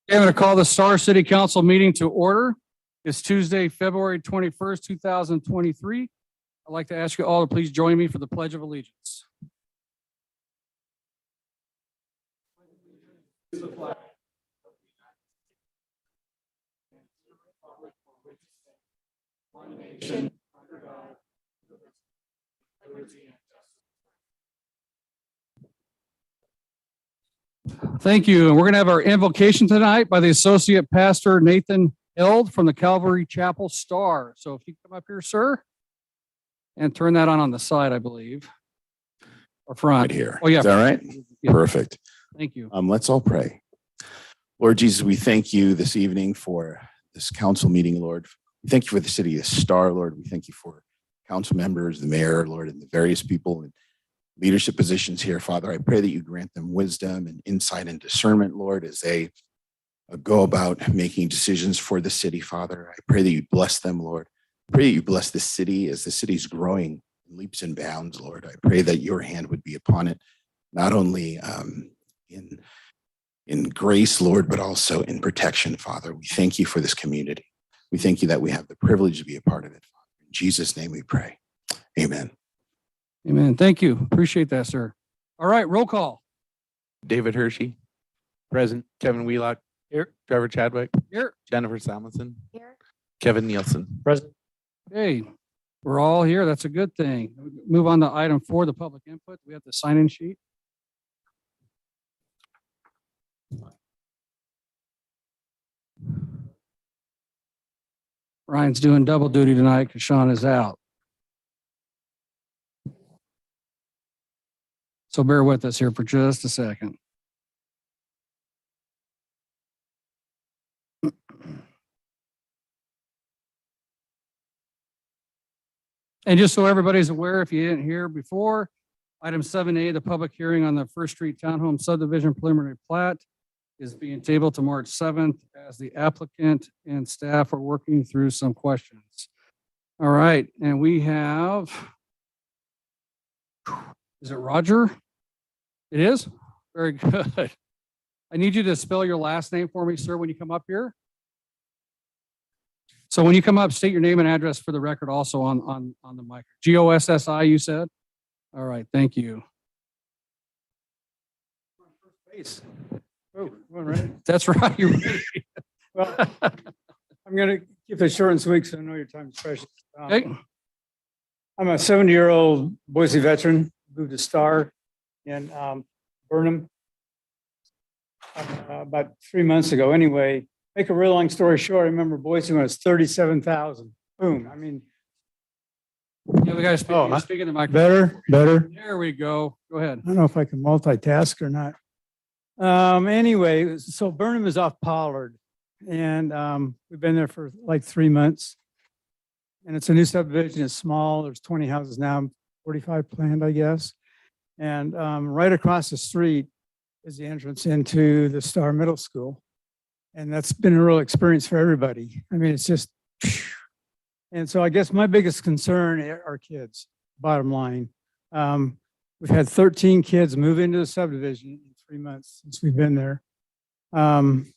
I'm going to call the Star City Council meeting to order. It's Tuesday, February 21st, 2023. I'd like to ask you all to please join me for the Pledge of Allegiance. Thank you. And we're going to have our invocation tonight by the Associate Pastor Nathan Eld from the Calvary Chapel Star. So if you come up here, sir, and turn that on the side, I believe, or front. Right here. Oh, yeah. Is that right? Yeah. Perfect. Thank you. Let's all pray. Lord Jesus, we thank you this evening for this council meeting, Lord. We thank you for the city of Star, Lord. We thank you for council members, the mayor, Lord, and the various people in leadership positions here, Father. I pray that you grant them wisdom and insight and discernment, Lord, as they go about making decisions for the city, Father. I pray that you bless them, Lord. I pray that you bless the city as the city's growing in leaps and bounds, Lord. I pray that your hand would be upon it, not only in grace, Lord, but also in protection, Father. We thank you for this community. We thank you that we have the privilege to be a part of it, Father. In Jesus' name we pray. Amen. Amen. Thank you. Appreciate that, sir. All right, roll call. David Hershey, present. Kevin Wheelock, here. Trevor Chadwick, Here. Jennifer Samuelson, Here. Kevin Nielsen, Present. Hey, we're all here. That's a good thing. Move on to item 4, the public input. We have the sign-in sheet. Ryan's doing double duty tonight because Sean is out. So bear with us here for just a second. And just so everybody's aware, if you didn't hear before, item 7A, the public hearing on the First Street Townhome Subdivision Preliminary Plat is being tabled to March 7th as the applicant and staff are working through some questions. All right, and we have, is it Roger? It is? Very good. I need you to spell your last name for me, sir, when you come up here. So when you come up, state your name and address for the record also on the mic. Gossi, you said? All right, thank you. Oh, all right. That's right. You're ready. Well, I'm going to keep it short and sweet because I know your time is precious. Okay. I'm a 70-year-old Boise veteran, moved to Star in Burnham about 3 months ago. Anyway, make a real long story short, I remember Boise when it was 37,000. Boom. I mean, Yeah, we got to speak, Oh, speak in the microphone. better. There we go. Go ahead. I don't know if I can multitask or not. Anyway, so Burnham is off Pollard, and we've been there for like 3 months. And it's a new subdivision. It's small. There's 20 houses now, 45 planned, I guess. And right across the street is the entrance into the Star Middle School. And that's been a real experience for everybody. I mean, it's just, and so I guess my biggest concern are kids, bottom line. We've had 13 kids move into the subdivision in 3 months since we've been there. And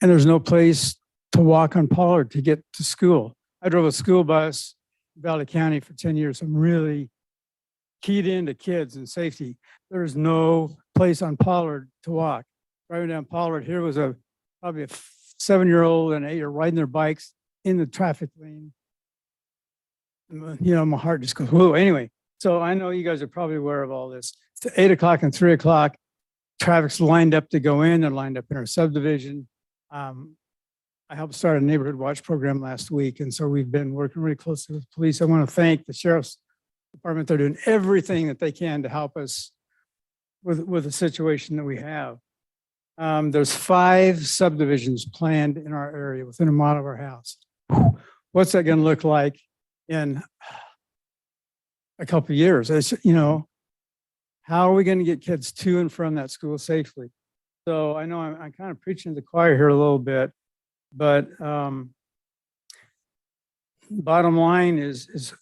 there's no place to walk on Pollard to get to school. I drove a school bus in Valley County for 10 years. I'm really keyed into kids and safety. There's no place on Pollard to walk. Driving down Pollard, here was probably a 7-year-old and 8-year riding their bikes in the traffic lane. You know, my heart just goes, whoa. Anyway, so I know you guys are probably aware of all this. It's 8 o'clock and 3 o'clock. Traffic's lined up to go in. They're lined up in our subdivision. I helped start a neighborhood watch program last week. And so we've been working really closely with police. I want to thank the sheriff's department. They're doing everything that they can to help us with the situation that we have. There's 5 subdivisions planned in our area within a mile of our house. What's that going to look like in a couple of years? It's, you know, how are we going to get kids to and from that school safely? So I know I'm kind of preaching to the choir here a little bit, but bottom line is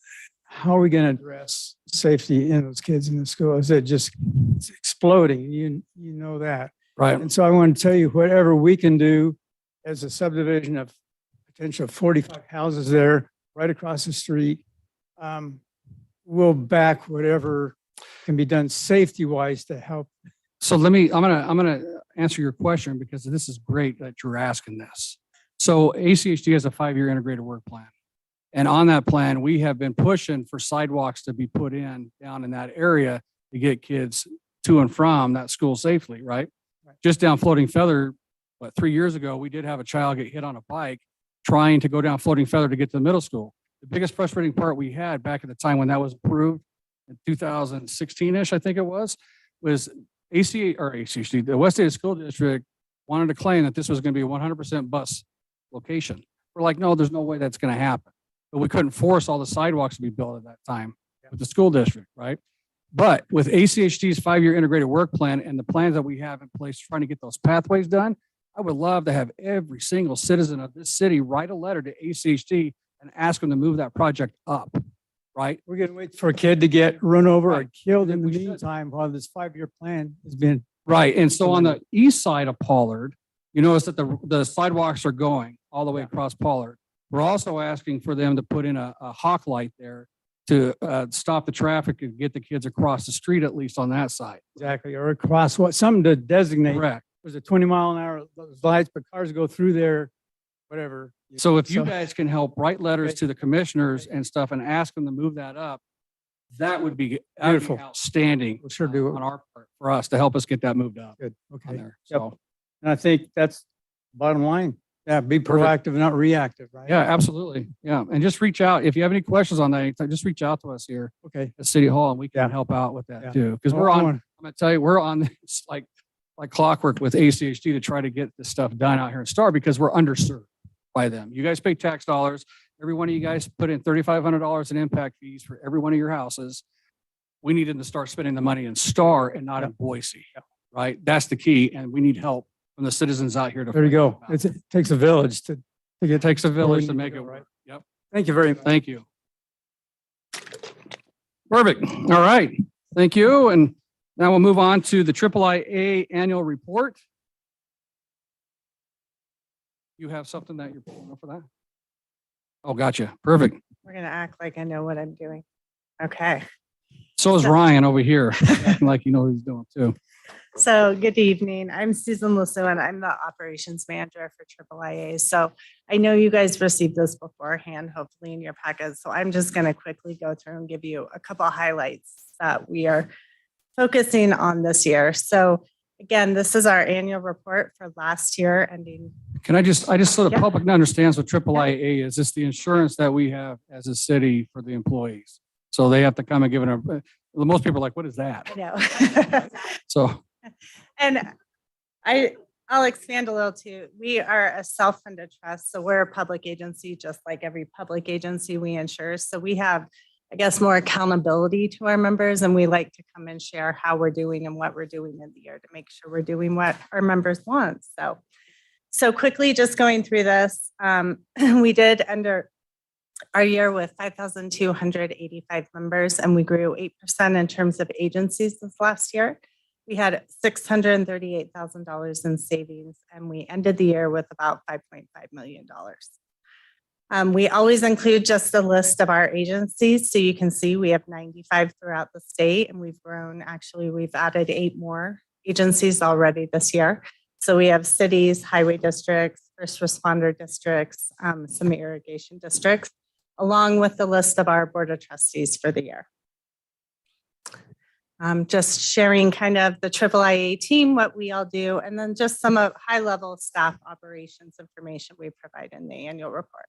how are we going to address safety in those kids in the school? Is it just it's exploding? You know that. Right. And so I want to tell you, whatever we can do as a subdivision of potential 45 houses there, right across the street. We'll back whatever can be done safety wise to help. So I'm gonna answer your question because this is great that you're asking this. So ACHD has a 5-year integrated work plan. And on that plan, we have been pushing for sidewalks to be put in down in that area to get kids to and from that school safely, right? Right. Just down Floating Feather, 3 years ago, we did have a child get hit on a bike trying to go down Floating Feather to get to the middle school. The biggest frustrating part we had back at the time when that was approved in 2016-ish, I think it was ACHD, the West Ada School District wanted to claim that this was going to be a 100% bus location. We're like, no, there's no way that's going to happen. But we couldn't force all the sidewalks to be built at that time with the school district, right? But with ACHD's 5-year integrated work plan and the plans that we have in place trying to get those pathways done, I would love to have every single citizen of this city write a letter to ACHD and ask them to move that project up, right? We're going to wait for a kid to get run over or Right. killed in the We should. meantime while this 5-year plan has been. Right, and so on the east side of Pollard, you notice that the sidewalks are going all the way Yeah. across Pollard. We're also asking for them to put in a hawk light there to stop the traffic and get the kids across the street, at least on that side. Exactly, or across what, something to designate. Correct. Was it 20-mile-an-hour those lights, but cars go through there, whatever. So if you So- guys can help write letters Okay. to the commissioners and stuff and ask them to move that up, that would be Beautiful. outstanding. We'll sure do it. On our part, for us to help us get that moved up Good, on okay. there. Yep. So, And I think that's bottom line. Yeah, be Perfect. proactive, not reactive, right? yeah, absolutely. Yeah, and just reach out. If you have any questions on that, just reach out to us here Okay. at City Hall and we can Yeah. help out with that Yeah. too. Because Well, we're I on, wanna- I'm gonna tell you, we're on this like clockwork with ACHD to try to get this stuff done out here in Star because we're underserved by them. You guys pay tax dollars. Every one of you guys put in $3,500 in impact fees for every one of your houses. We need them to start spending the money in Star and not in Boise, right? That's the key. And we need help from the citizens out here to. There you go. figure it out. It takes a village to It get. takes a village we to need make to it go, right? work. Yep. Thank you very much. Thank you. Perfect. All right. Thank you. And now we'll move on to the IIIA annual report. You have something that you're pulling up for that? Oh, gotcha. Perfect. We're gonna act like I know what I'm doing. Okay, So is Ryan over here, acting like you know what he's doing too. so good evening. I'm Susan Lusso and I'm the operations manager for IIIA. So I know you guys received this beforehand, hopefully in your packets. So I'm just gonna quickly go through and give you a couple of highlights that we are focusing on this year. So again, this is our annual report for last year ending. Can I just so the Yeah. public understands what IIIA is, it's the insurance that we have as a city for the employees. So they have to come and give it a, most people are like, what is that? I know. So, And I'll expand a little too. We are a self-funded trust, so we're a public agency, just like every public agency we insure. So we have, I guess, more accountability to our members, and we like to come and share how we're doing and what we're doing in the year to make sure we're doing what our members want. So quickly, just going through this, we did end our year with 5,285 members, and we grew 8% in terms of agencies this last year. We had $638,000 in savings, and we ended the year with about $5.5 million. We always include just a list of our agencies. So you can see we have 95 throughout the state, and we've grown. Actually, we've added 8 more agencies already this year. So we have cities, highway districts, first responder districts, some irrigation districts, along with the list of our board of trustees for the year. Just sharing kind of the IIIA team, what we all do, and then just some of high-level staff operations information we provide in the annual report.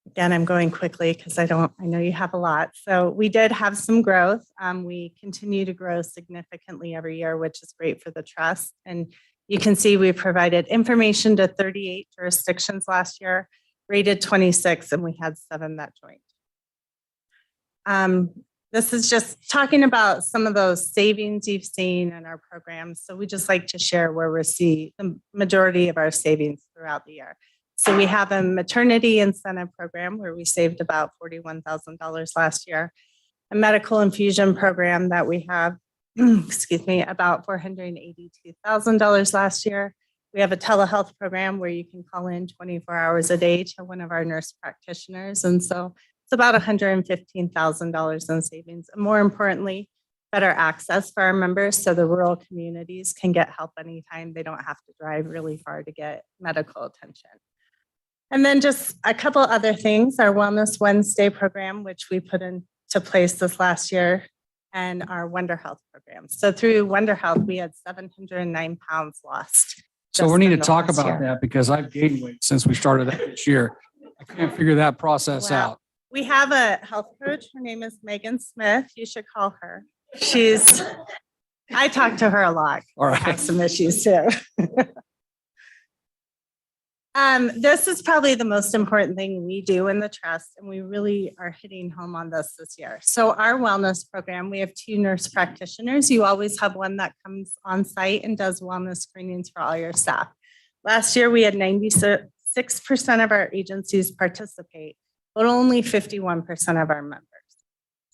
Again, I'm going quickly because I know you have a lot. So we did have some growth. We continue to grow significantly every year, which is great for the trust. And you can see we provided information to 38 jurisdictions last year, rated 26, and we had 7 that joined. This is just talking about some of those savings you've seen in our programs. So we just like to share where we see the majority of our savings throughout the year. So we have a maternity incentive program where we saved about $41,000 last year, a medical infusion program that we have, excuse me, about $482,000 last year, We have a telehealth program where you can call in 24 hours a day to one of our nurse practitioners. And so it's about $115,000 in savings. And more importantly, better access for our members so the rural communities can get help anytime. They don't have to drive really far to get medical attention. And then just a couple other things, our Wellness Wednesday program, which we put into place this last year, and our Wonder Health program. So through Wonder Health, we had 709 pounds lost. So we just need in to the talk last about year. that because I've gained weight since we started that this year. I can't figure that process Wow. out. We have a health coach. Her name is Megan Smith. You should call her. I talk to her a lot. All I right. have some issues too. This is probably the most important thing we do in the trust, and we really are hitting home on this year. So our wellness program, we have 2 nurse practitioners. You always have one that comes on site and does wellness screenings for all your staff. Last year, we had 96% of our agencies participate, but only 51% of our members.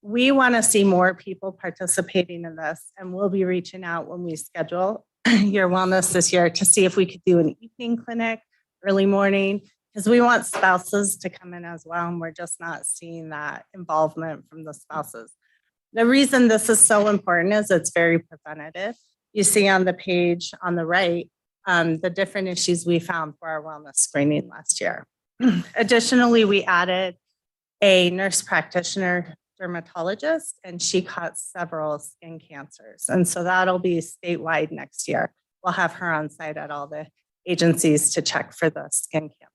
We want to see more people participating in this, and we'll be reaching out when we schedule your wellness this year to see if we could do an evening clinic, early morning, because we want spouses to come in as well, and we're just not seeing that involvement from the spouses. The reason this is so important is it's very preventative. You see on the page on the right, the different issues we found for our wellness screening last year. Additionally, we added a nurse practitioner dermatologist, and she caught several skin cancers. And so that'll be statewide next year. We'll have her on site at all the agencies to check for the skin cancer.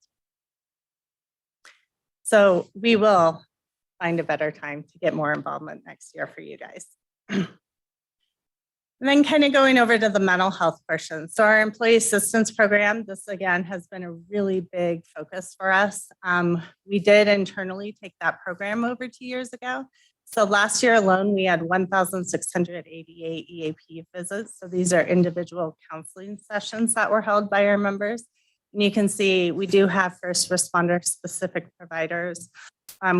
So we will find a better time to get more involvement next year for you guys. And then kind of going over to the mental health portion. So our employee assistance program, this again has been a really big focus for us. We did internally take that program over 2 years ago. So last year alone, we had 1,688 EAP visits. So these are individual counseling sessions that were held by our members. And you can see we do have first responder specific providers.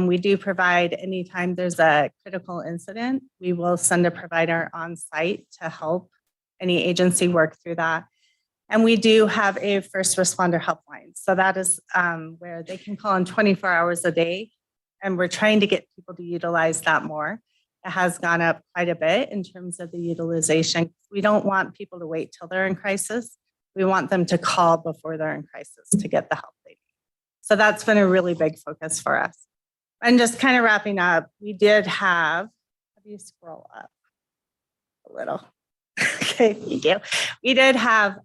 We do provide anytime there's a critical incident, we will send a provider on site to help any agency work through that. And we do have a first responder helpline. So that is where they can call in 24 hours a day. And we're trying to get people to utilize that more. It has gone up quite a bit in terms of the utilization. We don't want people to wait till they're in crisis. We want them to call before they're in crisis to get the help they need. So that's been a really big focus for us. And just kind of wrapping up, we did have you scroll up a little? Okay, thank you. We did have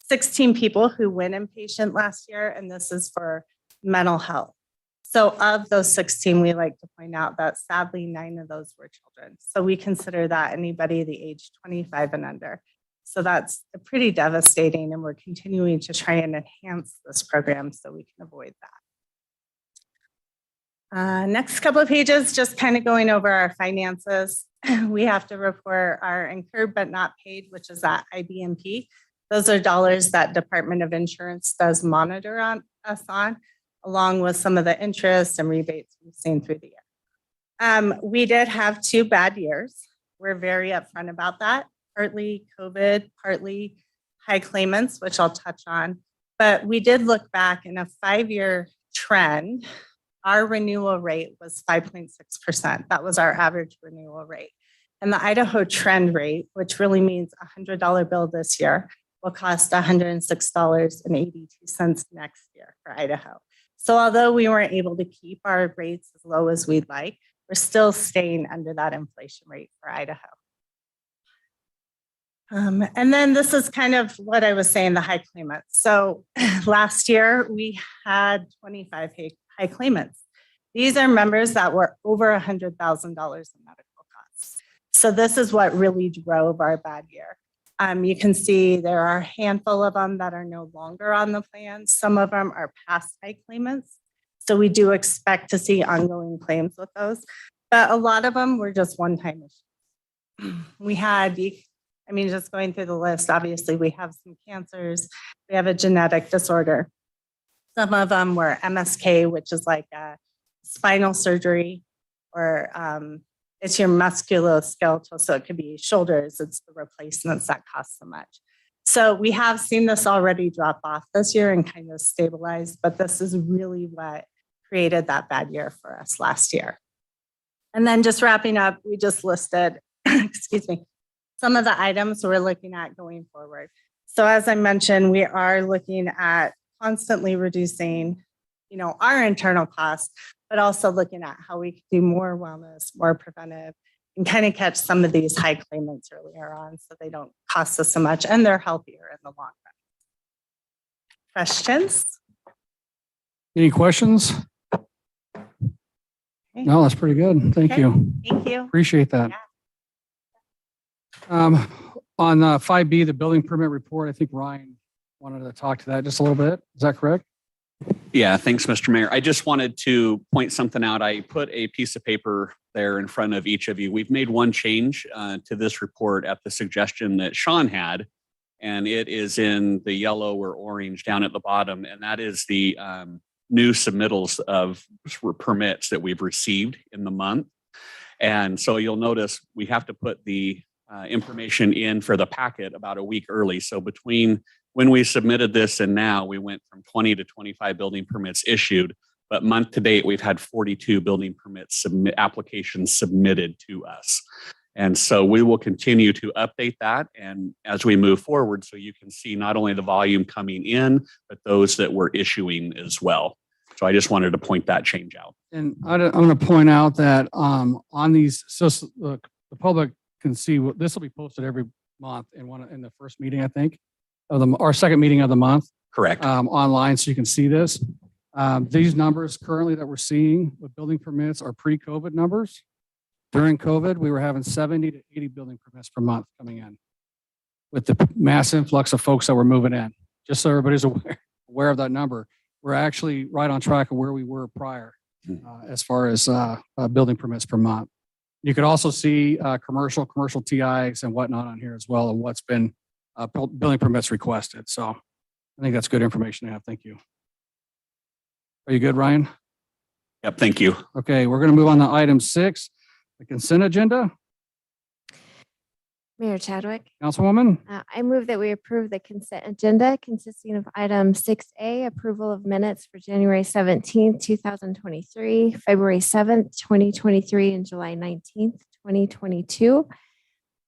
16 people who went inpatient last year, and this is for mental health. So of those 16, we like to point out that sadly 9 of those were children. So we consider that anybody the age 25 and under. So that's pretty devastating, and we're continuing to try and enhance this program so we can avoid that. Next couple of pages, just kind of going over our finances. We have to report our incurred but not paid, which is that IBMP. Those are dollars that Department of Insurance does monitor on us on, along with some of the interest and rebates we've seen through the year. We did have 2 bad years. We're very upfront about that. Partly COVID, partly high claimants, which I'll touch on. But we did look back in a 5-year trend. Our renewal rate was 5.6%. That was our average renewal rate. And the Idaho trend rate, which really means a $100 bill this year, will cost $106.82 next year for Idaho. So although we weren't able to keep our rates as low as we'd like, we're still staying under that inflation rate for Idaho. And then this is kind of what I was saying, the high claimants. So last year we had 25 high claimants. These are members that were over $100,000 in medical costs. So this is what really drove our bad year. You can see there are a handful of them that are no longer on the plan. Some of them are past high claimants. So we do expect to see ongoing claims with those. But a lot of them were just one-time issues. We had, just going through the list, obviously we have some cancers. We have a genetic disorder. Some of them were MSK, which is like a spinal surgery, or it's your musculoskeletal. So it could be shoulders. It's the replacements that cost so much. So we have seen this already drop off this year and kind of stabilize, but this is really what created that bad year for us last year. And then just wrapping up, we just listed, excuse me, some of the items we're looking at going forward. So as I mentioned, we are looking at constantly reducing, our internal costs, but also looking at how we can do more wellness, more preventive, and kind of catch some of these high claimants earlier on so they don't cost us so much and they're healthier in the long run. Questions? Any questions? No, that's pretty good. Thank Okay. you. Thank you. Appreciate that. On 5B, the building permit report, I think Ryan wanted to talk to that just a little bit. Is that correct? Yeah, thanks, Mr. Mayor. I just wanted to point something out. I put a piece of paper there in front of each of you. We've made one change to this report at the suggestion that Sean had, and it is in the yellow or orange down at the bottom, and that is the new submittals of permits that we've received in the month. And so you'll notice we have to put the information in for the packet about a week early. So between when we submitted this and now, we went from 20 to 25 building permits issued, but month to date, we've had 42 building permits applications submitted to us. And so we will continue to update that and as we move forward, so you can see not only the volume coming in, but those that we're issuing as well. So I just wanted to point that change out. And I'm going to point out that on these, so the public can see, this will be posted every month in the first meeting, I think, of our second meeting of the month. Correct. Online, so you can see this. These numbers currently that we're seeing with building permits are pre-COVID numbers. During COVID, we were having 70 to 80 building permits per month coming in with the mass influx of folks that were moving in. Just so everybody's aware of that number, we're actually right on track of where we were prior as far as building permits per month. You could also see commercial TIs and whatnot on here as well, and what's been building permits requested. So I think that's good information to have. Thank you. Are you good, Ryan? Yep. Thank you. Okay, we're going to move on to item 6, the consent agenda. Mayor Chadwick, Councilwoman, I move that we approve the consent agenda consisting of item 6A, approval of minutes for January 17th, 2023, February 7th, 2023, and July 19th, 2022.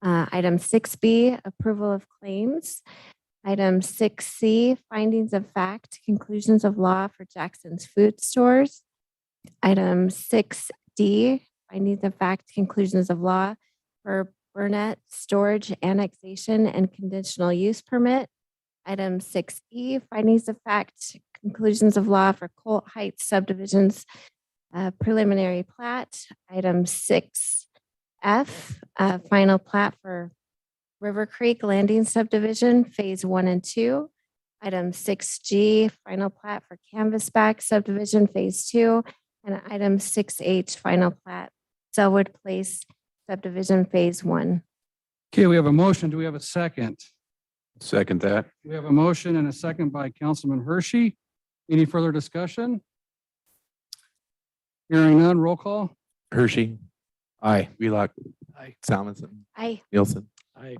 Item 6B, approval of claims. Item 6C, findings of fact, conclusions of law for Jackson's Food Stores. Item 6D, findings of fact, conclusions of law for Burnett Storage Annexation and Conditional Use Permit. Item 6E, findings of fact, conclusions of law for Colt Heights Subdivisions Preliminary Plat. Item 6F, final plat for River Creek Landing Subdivision, Phase 1 and 2. Item 6G, final plat for Canvasback Subdivision, Phase 2. And item 6H, final plat, Selwood Place Subdivision, Phase 1. okay, we have a motion. Do we have a second? Second that. We have a motion and a second by Councilman Hershey. Any further discussion? Hearing none, roll call. Hershey. Aye. Wheelock. Aye. Salmonson. Aye. Nielsen. Aye.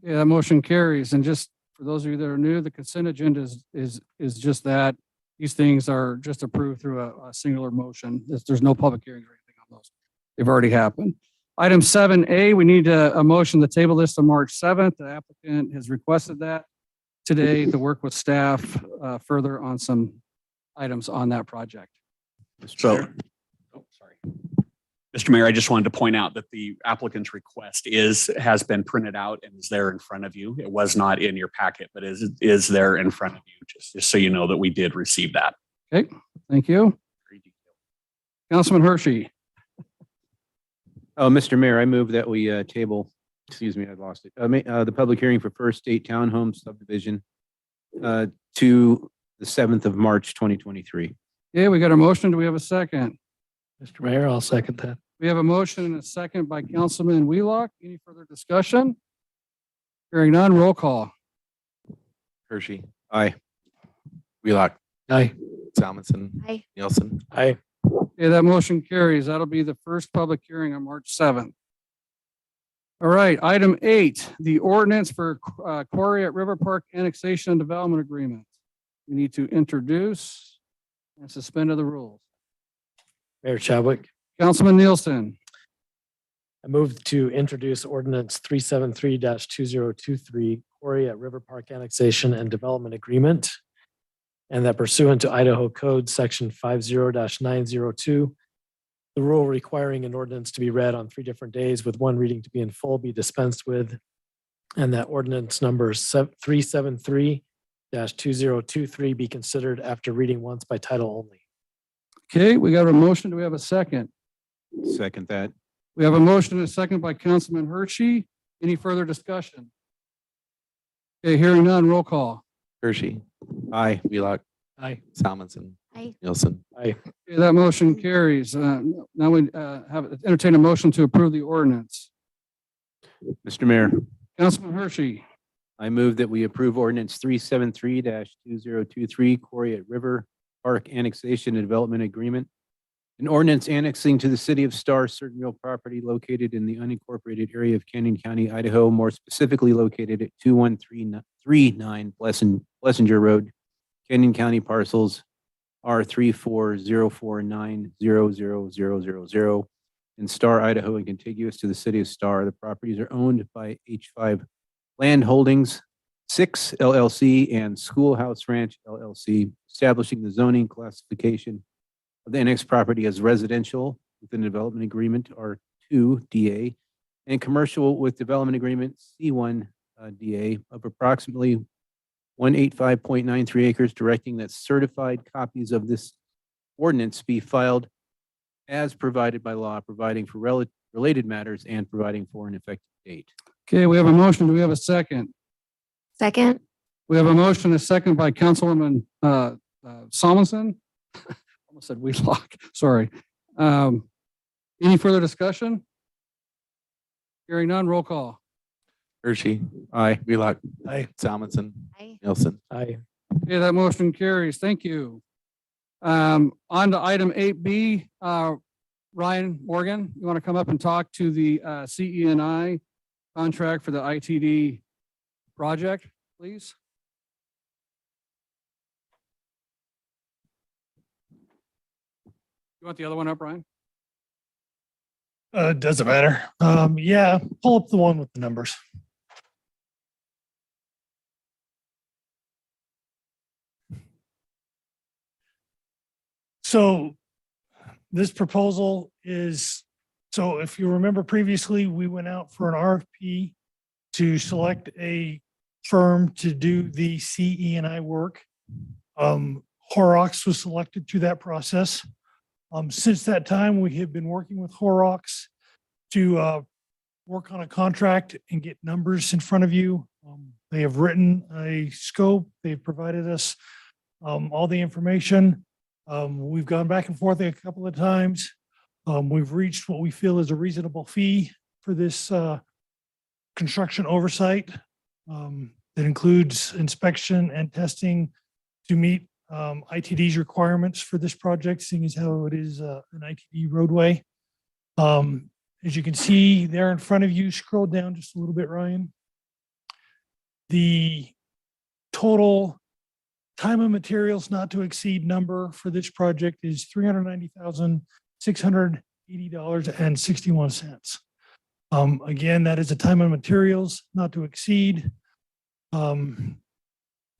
Yeah, that motion carries. And just for those of you that are new, the consent agenda is just that. These things are just approved through a singular motion. There's no public hearings or anything on those. They've already happened. Item 7A, we need a motion to table this to March 7th. The applicant has requested that today to work with staff further on some items on that project. So, sorry. Mr. Mayor, I just wanted to point out that the applicant's request has been printed out and is there in front of you. It was not in your packet, but is there in front of you, just so you know that we did receive that. Okay, thank you. Councilman Hershey. Oh, Mr. Mayor, I move that we table, excuse me, I lost it. The public hearing for First State Townhome Subdivision to the 7th of March, 2023. Yeah, we got a motion. Do we have a second? Mr. Mayor, I'll second that. We have a motion and a second by Councilman Wheelock. Any further discussion? Hearing none, roll call. Hershey. Aye. Wheelock. Aye. Salmonson. Aye. Nielsen. Aye. Yeah, that motion carries. That'll be the first public hearing on March 7th. All right, item 8, the ordinance for quarry at River Park Annexation and Development Agreement. We need to introduce and suspend the rules. Mayor Chadwick, Councilman Nielsen, I move to introduce ordinance 373-2023 quarry at River Park Annexation and Development Agreement. And that pursuant to Idaho Code Section 50-902, the rule requiring an ordinance to be read on 3 different days with 1 reading to be in full be dispensed with. And that ordinance number 373-2023 be considered after reading once by title only. okay, we got a motion. Do we have a second? Second that. We have a motion and a second by Councilman Hershey. Any further discussion? Okay, hearing none, roll call. Hershey, Aye. Wheelock, Aye. Salmonson, Aye. Nielsen. Aye. Okay, that motion carries. Now we have entertain a motion to approve the ordinance. Mr. Mayor, Councilman Hershey, I move that we approve ordinance 373-2023 quarry at River Park Annexation and Development Agreement. An ordinance annexing to the city of Star certain real property located in the unincorporated area of Canyon County, Idaho, more specifically located at 2139 Blessinger Road, Canyon County parcels R3404900000 in Star, Idaho, and contiguous to the city of Star. The properties are owned by H5 Land Holdings 6 LLC and Schoolhouse Ranch LLC, establishing the zoning classification of the annexed property as residential within the development agreement R2 DA and commercial with development agreement C1 DA of approximately 185.93 acres, directing that certified copies of this ordinance be filed as provided by law, providing for related matters and providing for an effective date. okay, we have a motion. Do we have a second? Second. We have a motion and a second by Councilwoman Salmonson. Almost said Wheelock, sorry. Any further discussion? Hearing none, roll call. Hershey, Aye. Wheelock, Aye. Salmonson, Aye. Nielsen. Aye. Okay, that motion carries. Thank you. On to item 8B, Ryan Morgan, you want to come up and talk to the CE&I contract for the ITD project, please? You want the other one up, Ryan? Doesn't matter. Yeah, pull up the one with the numbers. So this proposal is, so if you remember previously, we went out for an RFP to select a firm to do the CE&I work. Horrocks was selected through that process. Since that time, we have been working with Horrocks to work on a contract and get numbers in front of you. They have written a scope. They've provided us all the information. We've gone back and forth a couple of times. We've reached what we feel is a reasonable fee for this construction oversight that includes inspection and testing to meet ITD's requirements for this project, seeing as how it is an ITD roadway. As you can see there in front of you, scroll down just a little bit, Ryan. The total time and materials not to exceed number for this project is $390,680.61. Again, that is a time and materials not to exceed.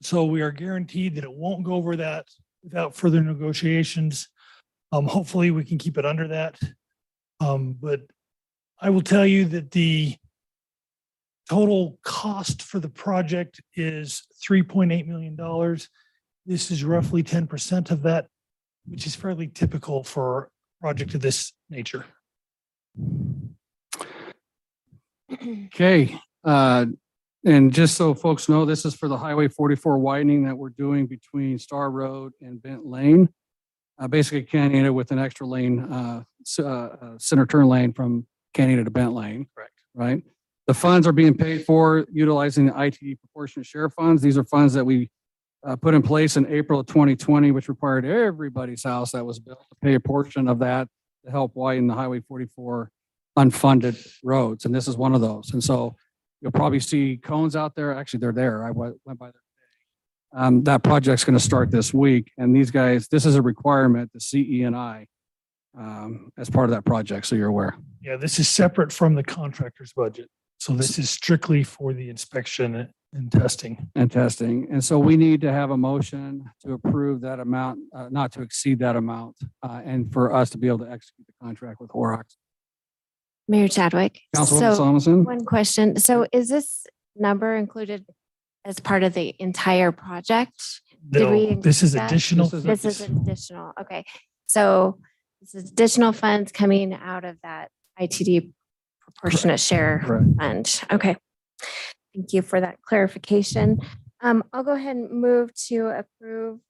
So we are guaranteed that it won't go over that without further negotiations. Hopefully we can keep it under that. But I will tell you that the total cost for the project is $3.8 million. This is roughly 10% of that, which is fairly typical for a project of this nature. Okay, and just so folks know, this is for the Highway 44 widening that we're doing between Star Road and Bent Lane. Basically Canada with an extra lane, center turn lane from Canada to Bent Lane. Correct. Right? The funds are being paid for utilizing the ITD proportionate share funds. These are funds that we put in place in April of 2020, which required everybody's house that was built to pay a portion of that to help widen the Highway 44 unfunded roads, and this is one of those. And so you'll probably see cones out there. Actually, they're there. I went by there. That project's going to start this week, and these guys, this is a requirement, the CE and I, as part of that project, so you're aware. Yeah, this is separate from the contractor's budget. So this is strictly for the inspection and testing. And so we need to have a motion to approve that amount, not to exceed that amount, and for us to be able to execute the contract with Horrocks. Mayor Chadwick. Councilwoman So Solomon? one question. So is this number included as part of the entire project? Did we No, this is include that? additional. This is additional. Okay. So this is additional funds coming out of that ITD proportionate share Correct. fund. Okay. Thank you for that clarification. I'll go ahead and move to approve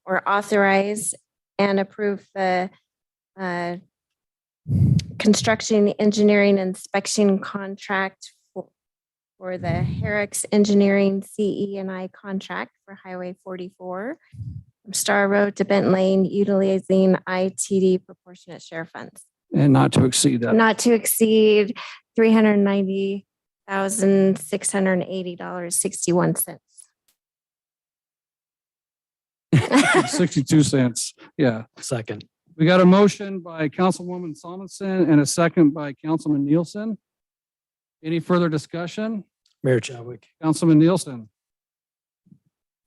or authorize and approve the construction, engineering, inspection contract for the Herrick's Engineering CE and I contract for Highway 44 from Star Road to Bent Lane, utilizing ITD proportionate share funds, And not to exceed that. not to exceed $390,680.61. 62 cents. Yeah. Second. We got a motion by Councilwoman Solomon and a second by Councilman Nielsen. Any further discussion? Mayor Chadwick, Councilman Nielsen?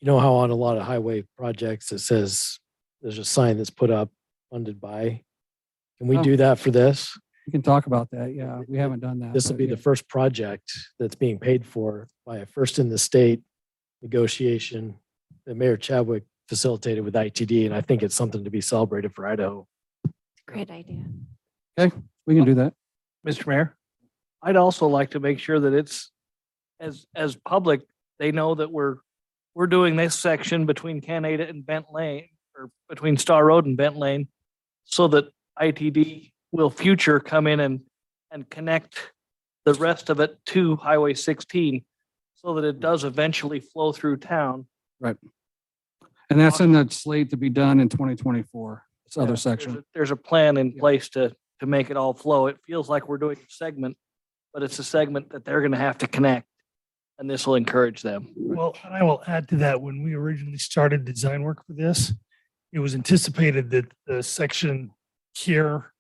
you know how on a lot of highway projects, it says there's a sign that's put up funded by. Can we Oh. do that for this? We can talk about that. Yeah, we haven't done that. This will but be yeah. the first project that's being paid for by a first in the state negotiation that Mayor Chadwick facilitated with ITD, and I think it's something to be celebrated for Idaho. Great idea. We can do that. Mr. Mayor, I'd also like to make sure that it's as public, they know that we're doing this section between Canada and Bent Lane, or between Star Road and Bent Lane, so that ITD will future come in and connect the rest of it to Highway 16, so that it does eventually flow through town. And that's in the slate to be done in 2024. This Yeah, other there's section. There's a plan in Yeah. place to make it all flow. It feels like we're doing a segment, but it's a segment that they're gonna have to connect. And this will encourage them. Well, and I will add to that, when we originally started design work for this, it was anticipated that the section here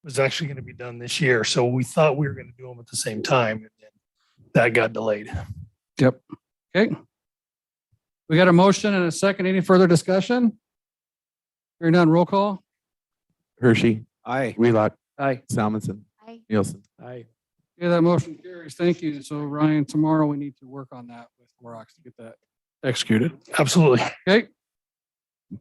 was actually going to be done this year. So we thought we were going to do them at the same time, and then that got delayed. Yep. Okay. We got a motion and a second. Any further discussion? Hearing none, roll call. Hershey, Aye. Wheelock, Aye. Salmonson, Aye. Nielsen. I Okay, that motion carries. Thank you. So Ryan, tomorrow we need to work on that with Horrocks to get that executed. Absolutely. Okay.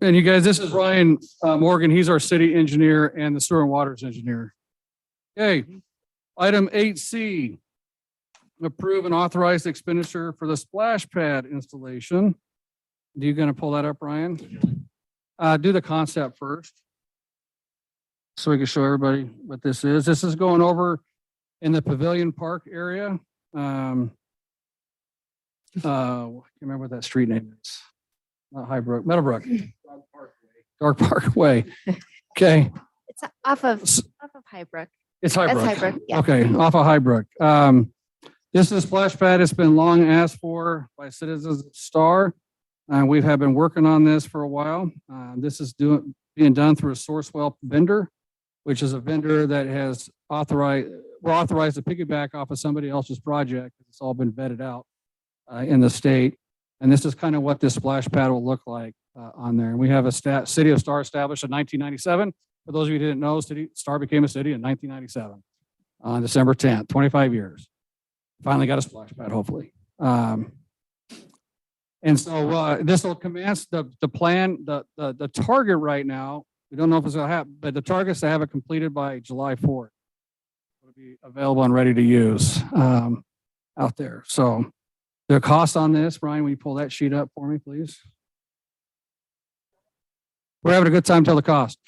And you guys, this is Ryan Morgan. He's our city engineer and the sewer and waters engineer. Okay. Item 8C. Approve and authorize the expenditure for the splash pad installation. Do you gonna pull that up, Ryan? Do the concept first. So we can show everybody what this is. This is going over in the Pavilion Park area. I can't remember what that street name is. Not Highbrook, Meadowbrook. Dark Parkway. Okay, It's off of S- Highbrook. it's That's Highbrook. Highbrook, yeah. Okay, off of Highbrook. This is a splash pad. It's been long asked for by citizens of Star. We have been working on this for a while. This is being done through a Sourcewell vendor, which is a vendor that has we're authorized to piggyback off of somebody else's project. It's all been vetted out in the state. And this is kind of what this splash pad will look like on there. And we have a City of Star established in 1997. For those of you who didn't know, Star became a city in 1997 on December 10th, 25 years. Finally got a splash pad, hopefully. And so this will commence the plan, the target right now. We don't know if it's going to happen, but the target is to have it completed by July 4th. It'll be available and ready to use out there. So the cost on this, Brian, will you pull that sheet up for me, please? We're having a good time. Tell the cost.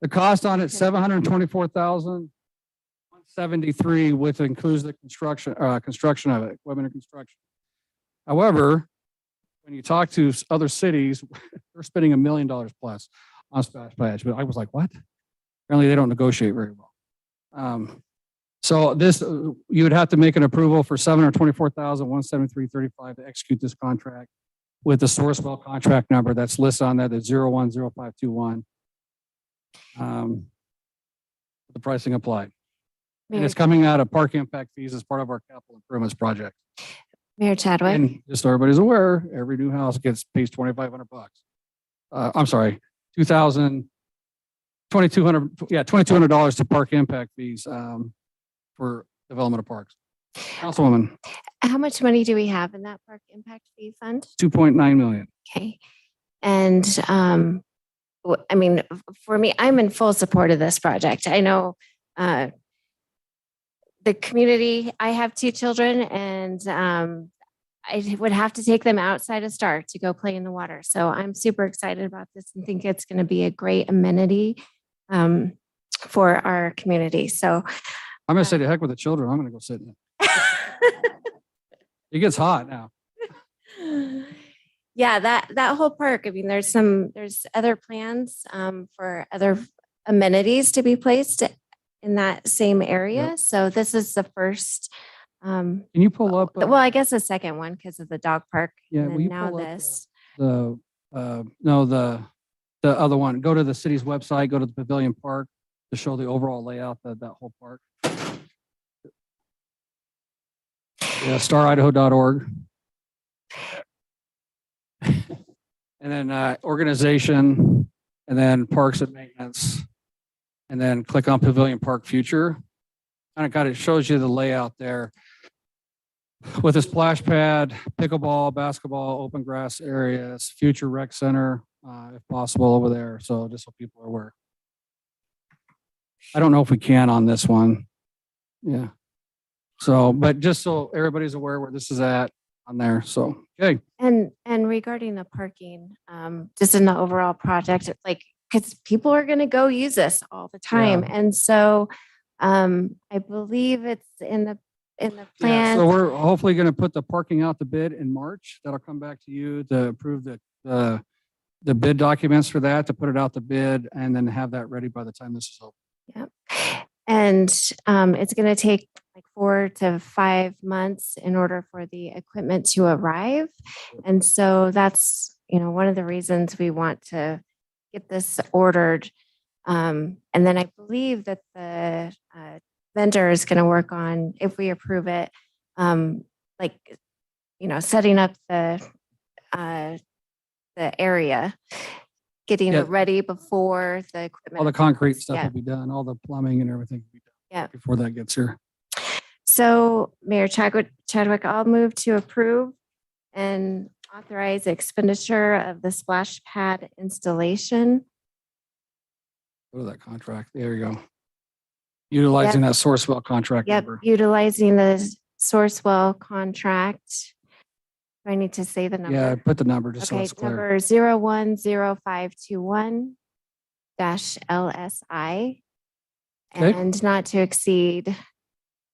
The cost on it, $724,173, which includes the construction of it, equipment and construction. However, when you talk to other cities, they're spending $1 million plus on splash pads. But I was like, what? Apparently, they don't negotiate very well. So this, you would have to make an approval for $724,173.35 to execute this contract with the Sourcewell contract number that's listed on there, the 010521. The pricing applied. And Mayor, it's coming out of park impact fees as part of our capital improvements project. Mayor Chadwick, And just so everybody's aware, every new house pays $2,500. I'm sorry, $2,200 to park impact fees for development of parks. Councilwoman, how much money do we have in that park impact fee fund? 2.9 million. Okay. And I mean, for me, I'm in full support of this project. I know the community, I have 2 children and I would have to take them outside of Star to go play in the water. So I'm super excited about this and think it's going to be a great amenity for our community. So I'm going to say to heck with the children. I'm going to go sit in it. It gets hot now. yeah, that whole park, I mean, there's other plans for other amenities to be placed in that same area. Yep. So this is the first, Can you pull up? well, I guess the second one because of the dog park. Yeah, and will then you now pull up this. the other one? Go to the city's website, go to the Pavilion Park to show the overall layout of that whole park. Yeah, staridaho.org. And then organization, and then parks and maintenance, and then click on Pavilion Park Future. It shows you the layout there with a splash pad, pickleball, basketball, open grass areas, future rec center, if possible over there. So just so people are aware. I don't know if we can on this one. Yeah. So, but just so everybody's aware where this is at on there. So, okay. And regarding the parking, just in the overall project, like, because people are going to go use this all the time. And so I believe it's in the Yeah, plan. so we're hopefully going to put the parking out the bid in March. That'll come back to you to approve the bid documents for that, to put it out the bid and then have that ready by the time this is over. Yep. And it's going to take like 4 to 5 months in order for the equipment to arrive. And so that's, one of the reasons we want to get this ordered. And then I believe that the vendor is going to work on, if we approve it, setting up the area, getting Yeah. it ready before the equipment. All the concrete stuff Yeah. will be done, all the plumbing and everything will be done Yeah. before that gets here. So Mayor Chadwick, I'll move to approve and authorize expenditure of the splash pad installation. Go to that contract. There you go. Utilizing that Sourcewell contract Yep, number. utilizing the Sourcewell contract. Do I need to say the number? Yeah, put the number just so Okay, it's clear. number 010521-LSI. Okay. And not to exceed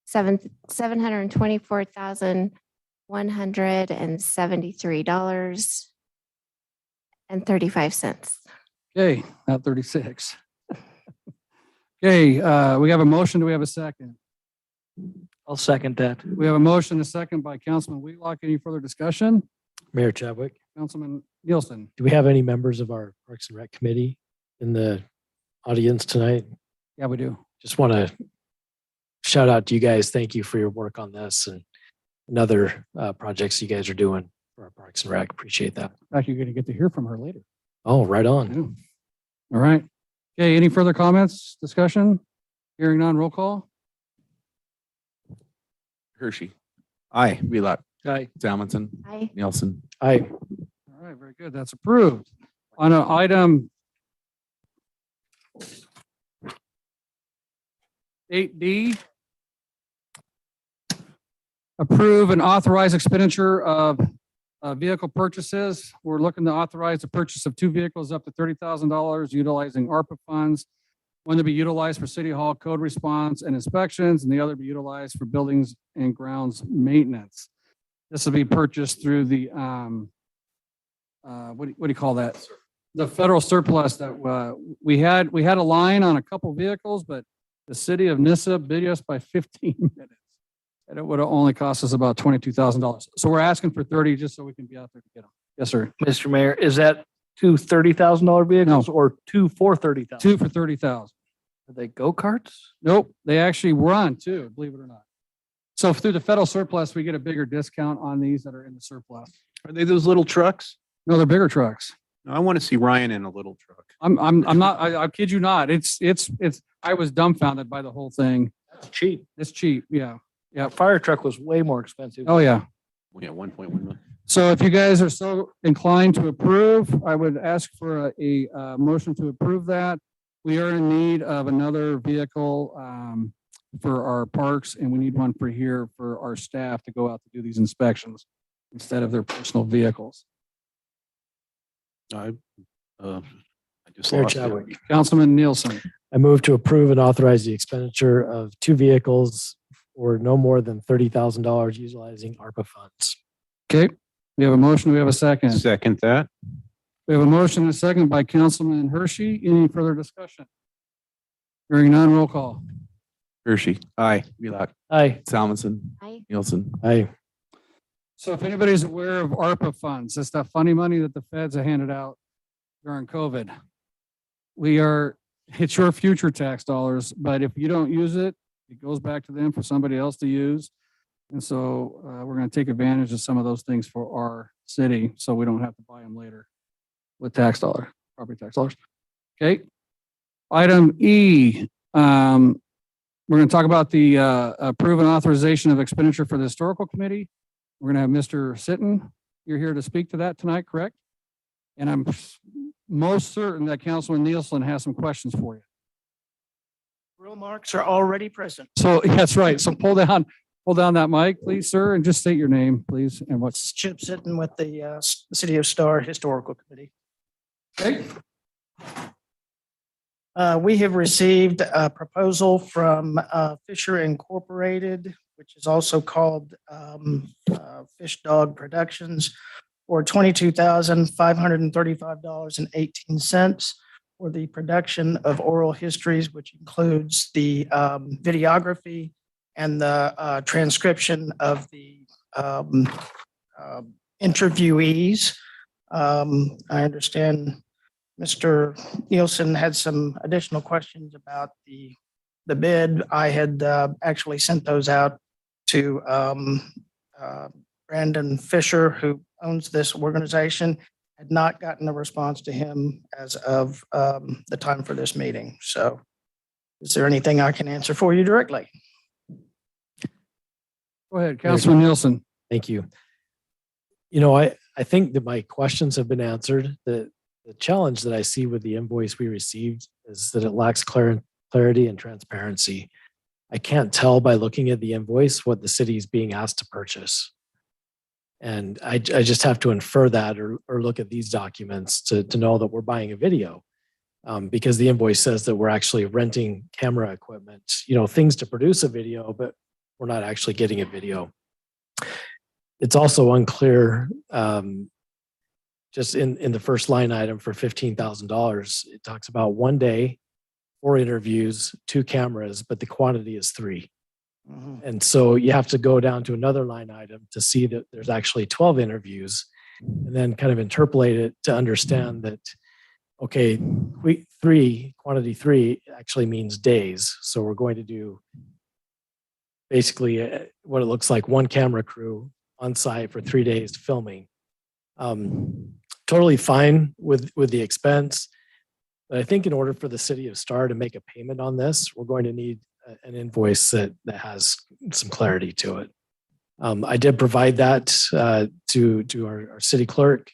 $724,173.35. Okay, not 36. Okay, we have a motion. Do we have a second? I'll second that. We have a motion, a second by Councilman Wheelock. Any further discussion? Mayor Chadwick, Councilman Nielsen. do we have any members of our Parks and Rec committee in the audience tonight? Yeah, we do. Just want to shout out to you guys. Thank you for your work on this and other projects you guys are doing for our Parks and Rec. Appreciate that. In fact, you're going to get to hear from her later. Oh, right on. Yeah. All right. Okay, any further comments, discussion? Hearing none, roll call. Hershey, Aye. Wheelock, Aye. Salmonson, Aye. Nielsen. Aye. All right, very good. That's approved. On an item 8D, approve and authorize expenditure of vehicle purchases. We're looking to authorize the purchase of 2 vehicles up to $30,000 utilizing ARPA funds. One to be utilized for City Hall code response and inspections, and the other be utilized for buildings and grounds maintenance. This will be purchased through the, what do you call that? The federal surplus that we had a line on a couple vehicles, but The city of Nissa bid us by 15 minutes. And it would have only cost us about $22,000. So we're asking for 30 just so we can be out there to get them. Yes, sir. Mr. Mayor, is that two $30,000 vehicles or two for 30,000? Two for 30,000. Are they go-karts? Nope, they actually run too, believe it or not. So through the federal surplus, we get a bigger discount on these that are in the surplus. Are they those little trucks? No, they're bigger trucks. No, I want to see Ryan in a little truck. I'm not, I kid you not. It's, I was dumbfounded by the whole thing. That's cheap. It's cheap, yeah. A fire truck was way more expensive. Oh, yeah. Yeah, 1.1 million. So if you guys are so inclined to approve, I would ask for a motion to approve that. We are in need of another vehicle for our parks, and we need one for here for our staff to go out to do these inspections instead of their personal vehicles. I just Mayor lost it. Chadwick. Councilman Nielsen, I move to approve and authorize the expenditure of two vehicles or no more than $30,000 utilizing ARPA funds. okay, we have a motion, we have a second. Second that. We have a motion and a second by Councilman Hershey. Any further discussion? Hearing none, roll call. Hershey. Aye. Wheelock. Aye. Salmonson. Aye. Nielsen. Aye. So if anybody's aware of ARPA funds, it's that funny money that the feds have handed out during COVID. It's your future tax dollars, but if you don't use it, it goes back to them for somebody else to use. And so we're going to take advantage of some of those things for our city, so we don't have to buy them later with property tax dollars. Okay. Item E, we're going to talk about the approval and authorization of expenditure for the historical committee. We're going to have Mr. Sitton. You're here to speak to that tonight, correct? And I'm most certain that Councilman Nielsen has some questions for you. Real marks are already present. So that's right. So pull down that mic, please, sir, and just state your name, please, and what's. Chip sitting with the City of Star Historical Committee. Okay. We have received a proposal from Fisher Incorporated, which is also called Fish Dog Productions, for $22,535.18 for the production of oral histories, which includes the videography and the transcription of the interviewees. I understand Mr. Nielsen had some additional questions about the bid. I had actually sent those out to Brandon Fisher, who owns this organization. Had not gotten a response to him as of the time for this meeting. So is there anything I can answer for you directly? Go ahead, Councilman Nielsen. Thank you. You know, I think that my questions have been answered. The challenge that I see with the invoice we received is that it lacks clarity and transparency. I can't tell by looking at the invoice what the city is being asked to purchase. And I just have to infer that or look at these documents to know that we're buying a video, because the invoice says that we're actually renting camera equipment, things to produce a video, but we're not actually getting a video. It's also unclear, just in the first line item for $15,000, it talks about 1 day, 4 interviews, 2 cameras, but the quantity is 3. And so you have to go down to another line item to see that there's actually 12 interviews, and then kind of interpolate it to understand that, okay, quantity 3 actually means days. So we're going to do basically what it looks like 1 camera crew on site for 3 days filming. Totally fine with the expense. But I think in order for the City of Star to make a payment on this, we're going to need an invoice that has some clarity to it. I did provide that to our city clerk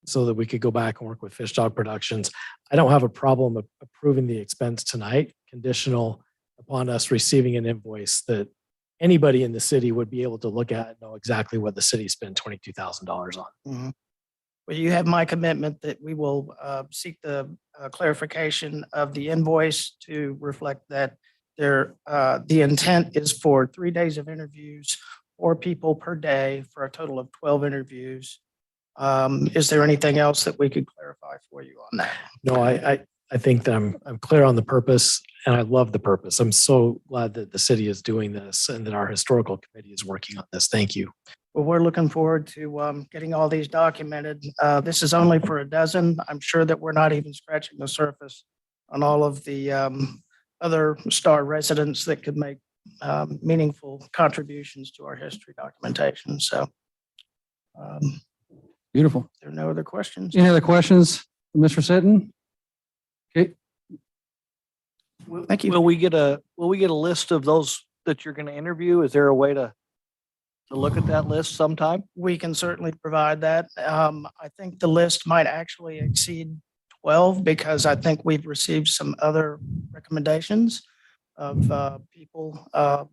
so that we could go back and work with Fish Dog Productions. I don't have a problem approving the expense tonight, conditional upon us receiving an invoice that anybody in the city would be able to look at and know exactly what the city spent $22,000 on. Well, you have my commitment that we will seek the clarification of the invoice to reflect that the intent is for 3 days of interviews, 4 people per day for a total of 12 interviews. Is there anything else that we could clarify for you on that? No, I think that I'm clear on the purpose and I love the purpose. I'm so glad that the city is doing this and that our historical committee is working on this. Thank you. Well, we're looking forward to getting all these documented. This is only for a dozen. I'm sure that we're not even scratching the surface on all of the other Star residents that could make meaningful contributions to our history documentation. So Beautiful. there are no other questions. Any other questions, Mr. Sitton? Okay, Thank you. Will we get a list of those that you're going to interview? Is there a way to look at that list sometime? We can certainly provide that. I think the list might actually exceed 12 because I think we've received some other recommendations of people that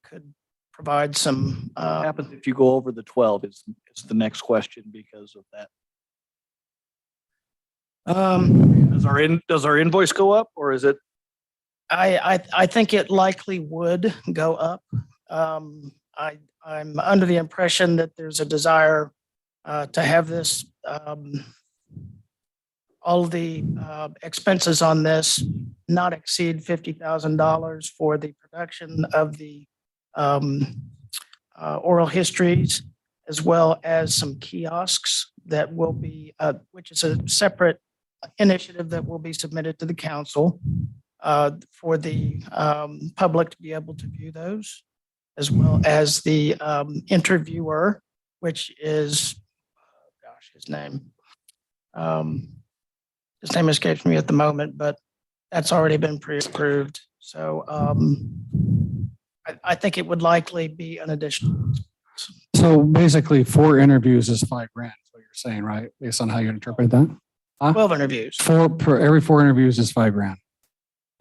could provide some. What happens if you go over the 12 is the next question because of that. Does our invoice go up or is it? I think it likely would go up. I'm under the impression that there's a desire to have this, all of the expenses on this not exceed $50,000 for the production of the oral histories, as well as some kiosks that will be, which is a separate initiative that will be submitted to the council for the public to be able to view those, as well as the interviewer, which is, his name escapes me at the moment, but that's already been pre-approved. So I think it would likely be an additional. so basically 4 interviews is $5,000, is what you're saying, right? Based on how you interpret that? 12 interviews. Every 4 interviews is $5,000,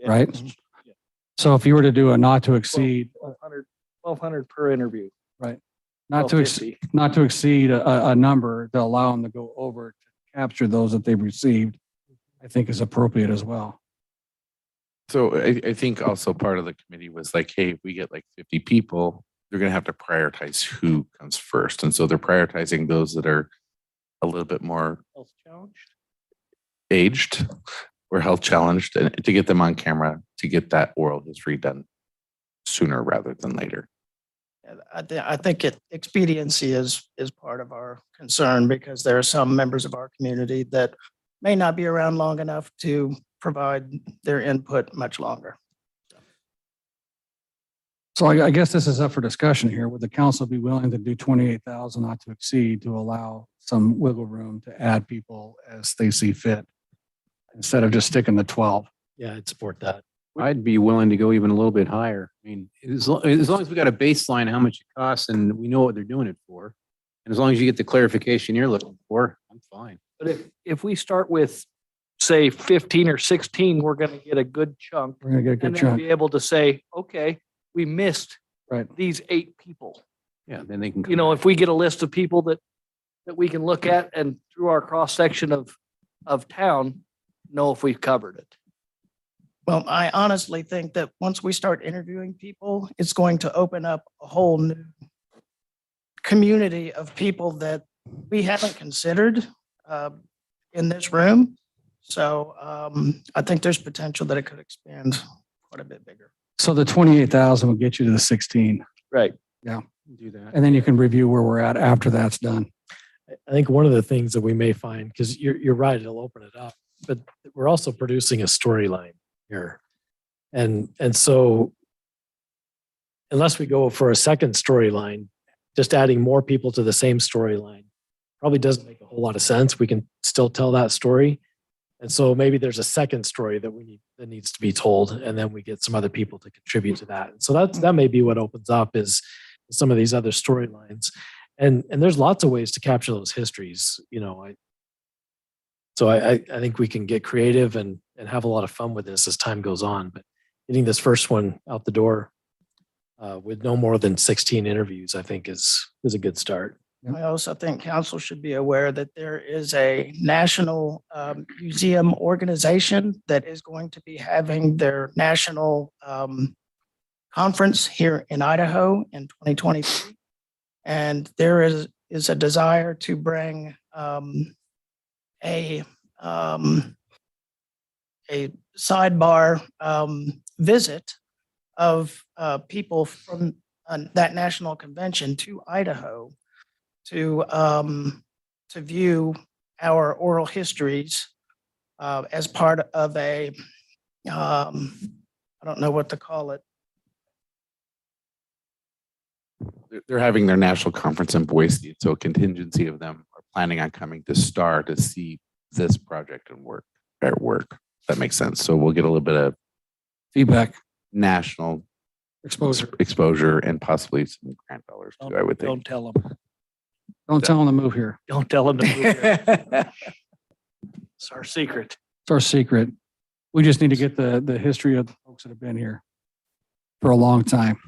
right? Yeah. So if you were to do a not to exceed, 1,200 per interview. right? Not to exceed, 1,250. not to exceed a number to allow them to go over to capture those that they've received, I think is appropriate as well. So I think also part of the committee was like, hey, if we get like 50 people, they're going to have to prioritize who comes first. And so they're prioritizing those that are a little bit more Health challenged. aged or health challenged, and to get them on camera to get that oral history done sooner rather than later. I think expediency is part of our concern because there are some members of our community that may not be around long enough to provide their input much longer. So I guess this is up for discussion here. Would the council be willing to do 28,000 not to exceed to allow some wiggle room to add people as they see fit instead of just sticking to 12? Yeah, I'd support that. I'd be willing to go even a little bit higher. I mean, as long as we got a baseline, how much it costs and we know what they're doing it for. And as long as you get the clarification you're looking for, I'm fine. But if we start with, say, 15 or 16, we're going to get a good chunk. We're gonna get a good And then chunk. be able to say, okay, we missed Right. these 8 people. Yeah, then they can. You know, if we get a list of people that we can look at and through our cross section of town, know if we've covered it. Well, I honestly think that once we start interviewing people, it's going to open up a whole new community of people that we haven't considered in this room. So I think there's potential that it could expand quite a bit bigger. So the 28,000 will get you to the 16, Right. do that. and then you can review where we're at after that's done. I think one of the things that we may find, because you're right, it'll open it up, but we're also producing a storyline here. And so unless we go for a second storyline, just adding more people to the same storyline probably doesn't make a whole lot of sense. We can still tell that story. And so maybe there's a second story that that needs to be told, and then we get some other people to contribute to that. And so that may be what opens up is some of these other storylines. And there's lots of ways to capture those histories, you know. I think we can get creative and have a lot of fun with this as time goes on. But getting this first one out the door with no more than 16 interviews, I think is a good start. I also think council should be aware that there is a national museum organization that is going to be having their national conference here in Idaho in 2023. And there is a desire to bring a a sidebar visit of people from that national convention to Idaho to view our oral histories as part of a I don't know what to call it. They're having their national conference in Boise, so a contingency of them are planning on coming to STAR to see this project and work. That makes sense. So we'll get a little bit of Feedback, national exposure. and possibly some grant dollars too, I would think. Don't tell them. Don't tell them to move here. Don't tell them to move here. It's our secret. It's our secret. We just need to get the history of the folks that have been here for a long time.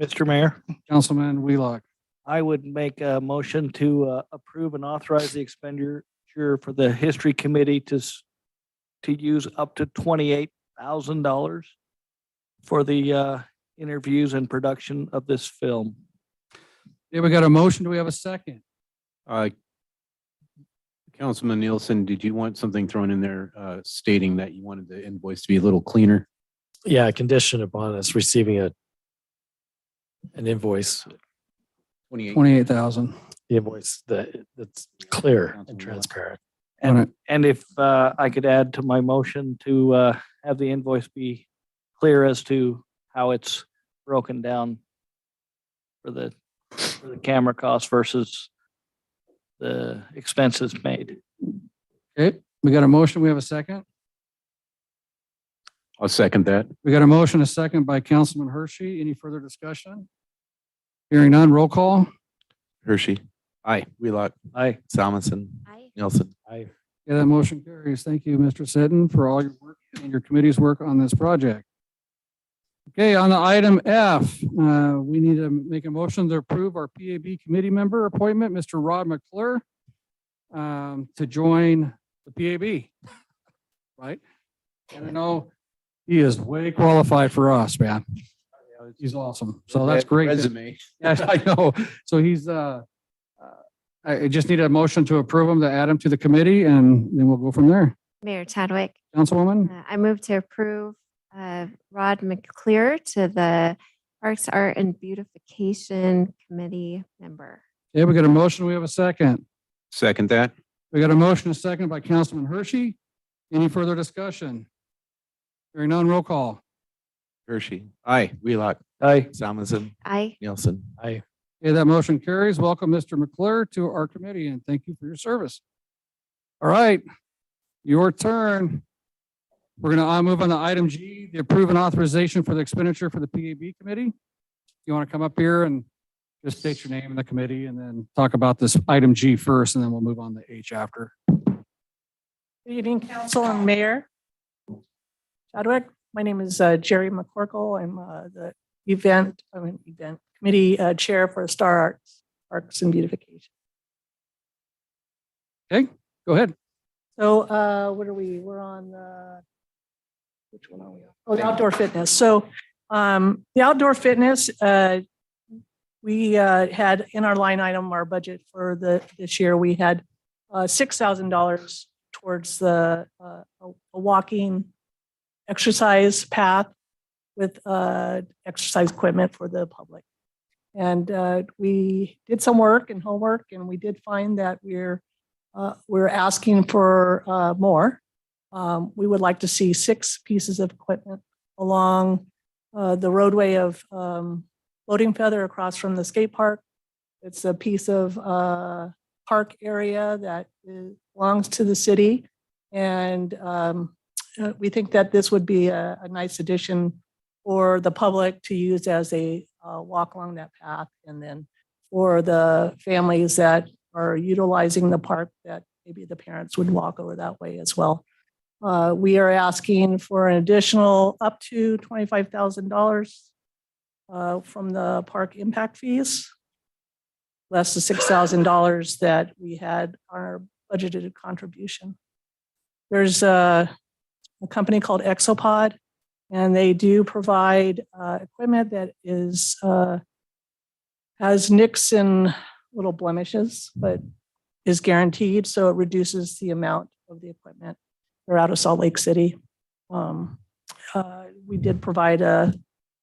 Mr. Mayor, Councilman Wheelock. I would make a motion to approve and authorize the expenditure for the History Committee to use up to $28,000 for the interviews and production of this film. Yeah, we got a motion. Do we have a second? Councilman Nielsen, did you want something thrown in there stating that you wanted the invoice to be a little cleaner? Yeah, condition upon us receiving an invoice, 28,000. the invoice that's clear and Councilman transparent. And if I could add to my motion to have the invoice be clear as to how it's broken down for the camera cost versus the expenses made. Okay, we got a motion. We have a second. I'll second that. We got a motion, a second by Councilman Hershey. Any further discussion? Hearing none, roll call. Hershey. Aye. Wheelock. Aye. Salmonson. Aye. Nielsen. Yeah, that motion carries. Thank you, Mr. Sitton, for all your work and your committee's work on this project. Okay, on the item F, we need to make a motion to approve our PAB committee member appointment, Mr. Rod McClure, to join the PAB. Right? And I know he is way qualified for us, man. He's awesome. So that's great. Resume. Yes, I know. So he's, I just need a motion to approve him, to add him to the committee, and then we'll go from there. Mayor Chadwick, Councilwoman? I move to approve Rod McClear to the Parks, Art and Beautification Committee member. Yeah, we got a motion. We have a second. Second that. We got a motion, a second by Councilman Hershey. Any further discussion? Hearing none, roll call. Hershey. Aye. Wheelock. Aye. Salmonson. Aye. Nielsen. Aye. Okay, that motion carries. Welcome, Mr. McClure, to our committee, and thank you for your service. All right, your turn. We're going to move on to item G, the approve and authorization for the expenditure for the PAB committee. You want to come up here and just state your name in the committee and then talk about this item G first, and then we'll move on to H after. Good evening, council and mayor. Chadwick, my name is Jerry McCorkle. I'm the event committee chair for Star Arts, Parks and Beautification. Okay, go ahead. So what are we? We're on which one are we on? Oh, the outdoor fitness. So the outdoor fitness, we had in our line item, our budget for this year, we had $6,000 towards the a walking exercise path with exercise equipment for the public. And we did some work and homework, and we did find that we're asking for more. We would like to see 6 pieces of equipment along the roadway of Floating Feather across from the skate park. It's a piece of park area that belongs to the city. And we think that this would be a nice addition for the public to use as a walk along that path. And then for the families that are utilizing the park, that maybe the parents would walk over that way as well. We are asking for an additional up to $25,000 from the park impact fees, less the $6,000 that we had on our budgeted contribution. There's a company called Exopod, and they do provide equipment that has nicks and little blemishes, but is guaranteed, so it reduces the amount of the equipment. They're out of Salt Lake City. We did provide a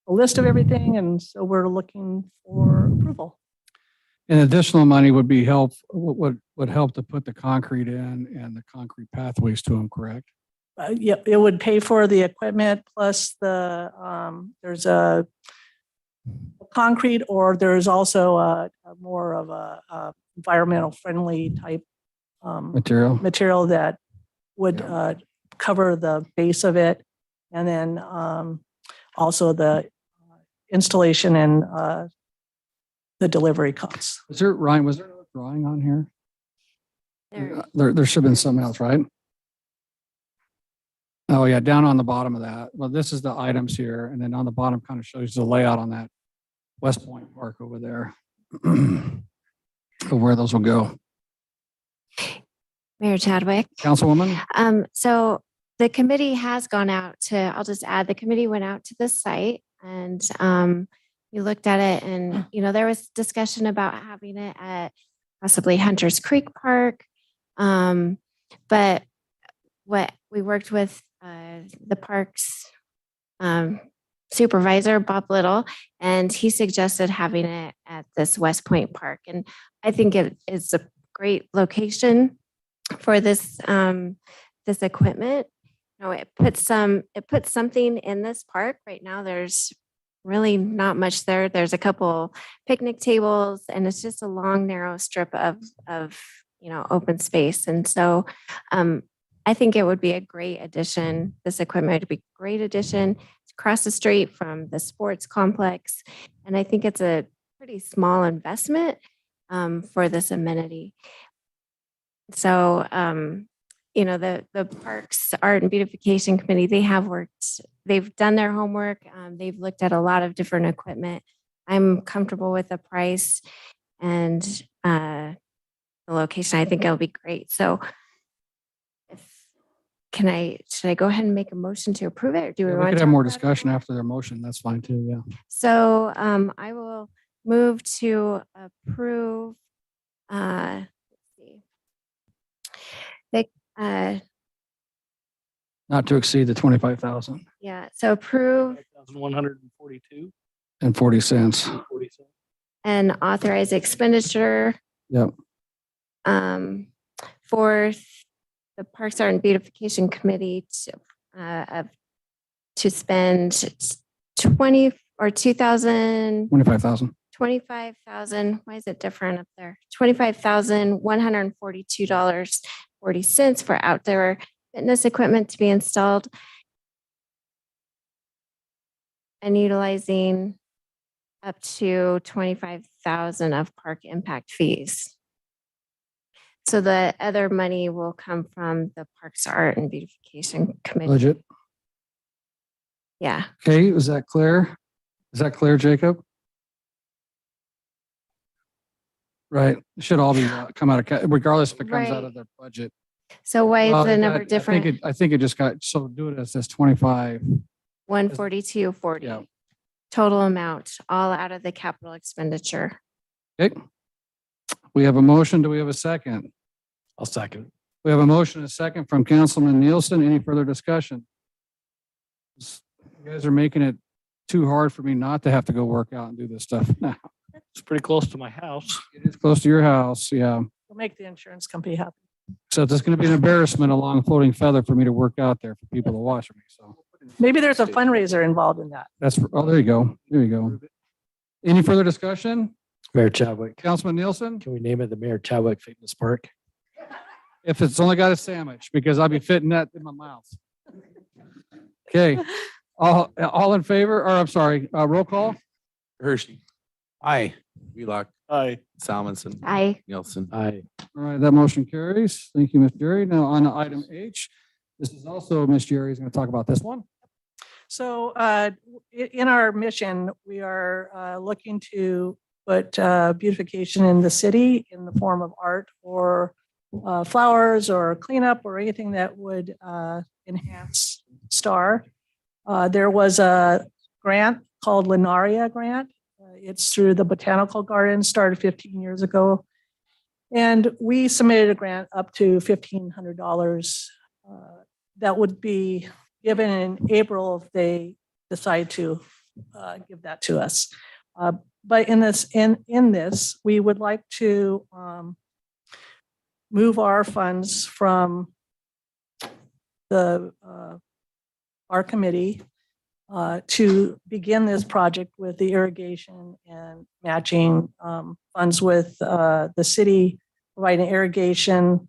list of everything, and so we're looking for approval. And additional money would be would help to put the concrete in and the concrete pathways to them, correct? Yeah, it would pay for the equipment plus there's a concrete, or there's also a more of a environmental friendly type material that would cover the base of it. And then also the installation and the delivery costs. Was there, Ryan, was there another drawing on here? There- There should have been something else, right? Oh, yeah, down on the bottom of that. Well, this is the items here, and then on the bottom kind of shows the layout on that West Point Park over there. Of where those will go. Mayor Chadwick. Councilwoman? So the committee has gone out to, I'll just add, the committee went out to the site and we looked at it, and, there was discussion about having it at possibly Hunters Creek Park. But what we worked with the parks supervisor, Bob Little, and he suggested having it at this West Point Park. And I think it is a great location for this this equipment. It puts something in this park. Right now there's really not much there. There's a couple picnic tables, and it's just a long, narrow strip of open space. And so I think it would be a great addition. This equipment would be a great addition. It's across the street from the sports complex. And I think it's a pretty small investment for this amenity. So, the Parks Art and Beautification Committee, they've done their homework. They've looked at a lot of different equipment. I'm comfortable with the price and the location. I think it'll be great. So should I go ahead and make a motion to approve it? Or do we Yeah, want we could to have more talk about it discussion more? after their motion. That's fine too, yeah. So I will move to approve. Let's see. Not to exceed the 25,000 Yeah, so approve 1,142. and 40 cents. and authorize expenditure Yep. for the Parks Art and Beautification Committee to spend 2,000 25,000. 25,000. Why is it different up there? $25,142.40 for outdoor fitness equipment to be installed and utilizing up to 25,000 of park impact fees. So the other money will come from the Parks Art and Beautification Committee. Budget. Yeah. Okay, is that clear? Is that clear, Jacob? Right, it should all be come out of, regardless if it comes out Right. of their budget. So why is Well, the number I think different? I think it just got, so do it as this 25. 142.40. Yeah. Total amount, all out of the capital expenditure. Okay. We have a motion. Do we have a second? I'll second. We have a motion, and a second from Councilman Nielsen. Any further discussion? You guys are making it too hard for me not to have to go work out and do this stuff now. It's pretty close to my house. It is close to your house, yeah. We'll make the insurance company happy. So it's going to be an embarrassment along floating feather for me to work out there for people to watch me, so. Maybe there's a fundraiser involved in that. That's, oh, there you go. There you go. Any further discussion? Mayor Chadwick, Councilman Nielsen? can we name it the Mayor Chadwick Fitness Park? If it's only got a sandwich, because I'll be fitting that in my mouth. Okay, all in favor, or I'm sorry, roll call? Hershey, Aye. Wheelock, Aye. Salmonson, Aye. Nielsen. Aye. All right, that motion carries. Thank you, Ms. Jerry. Now on to item H. This is also, Ms. Jerry is going to talk about this one. So in our mission, we are looking to put beautification in the city in the form of art or flowers or cleanup or anything that would enhance Star. There was a grant called Linaria Grant. It's through the Botanical Garden, started 15 years ago. And we submitted a grant up to $1,500 that would be given in April if they decide to give that to us. But in this, we would like to move our funds from our committee to begin this project with the irrigation and matching funds with the city providing irrigation